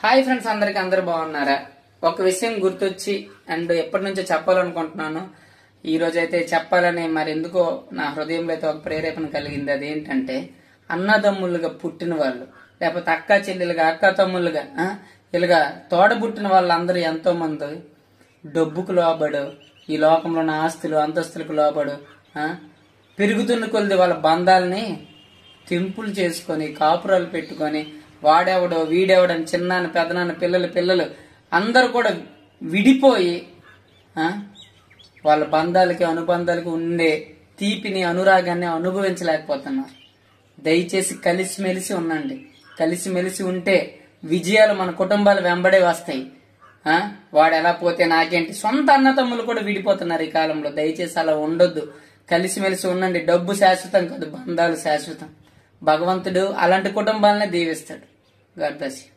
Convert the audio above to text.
Hi friends, అందరు బాగున్నారా? ఒక విషయం గుర్తొచ్చి అండ్ ఎప్పటి నుంచో చెప్పాలనుకుంటున్నాను. ఈ రోజు అయితే చెప్పాలని మరి ఎందుకో నా హృదయంలో అయితే ఒక ప్రేరేపణ కలిగింది. అదేంటంటే అన్నదమ్ములుగా పుట్టిన వాళ్ళు, లేకపోతే అక్క చెల్లెలుగా, అక్క తమ్ముళ్ళుగా, ఇలాగా తోడబుట్టిన వాళ్ళందరూ ఎంతో మంది డబ్బుకు లోబడు, ఈ లోకంలో ఉన్న ఆస్తులు అంతస్తులకు లోబడు పెరుగుతున్న కొద్ది వాళ్ళ బంధాలని తెంపులు చేసుకొని కాపురాలు పెట్టుకొని వాడెవడో వీడెవడని చిన్నాన్న పెదనాన్న పిల్లలు అందరూ కూడా విడిపోయి వాళ్ళ బంధాలకి అనుబంధాలకి ఉండే తీపిని అనురాగాన్ని అనుభవించలేకపోతున్నారు. దయచేసి కలిసిమెలిసి ఉండండి. కలిసిమెలిసి ఉంటే విజయాలు మన కుటుంబాలు వెంబడే వస్తాయి. వాడు ఎలా పోతే నాకేంటి, సొంత అన్నతమ్ములు కూడా విడిపోతున్నారు ఈ కాలంలో. దయచేసి అలా ఉండొద్దు. కలిసిమెలిసి ఉండండి. డబ్బు శాశ్వతం కాదు, బంధాలు శాశ్వతం. భగవంతుడు అలాంటి కుటుంబాలనే దీవిస్తాడు. God bless you.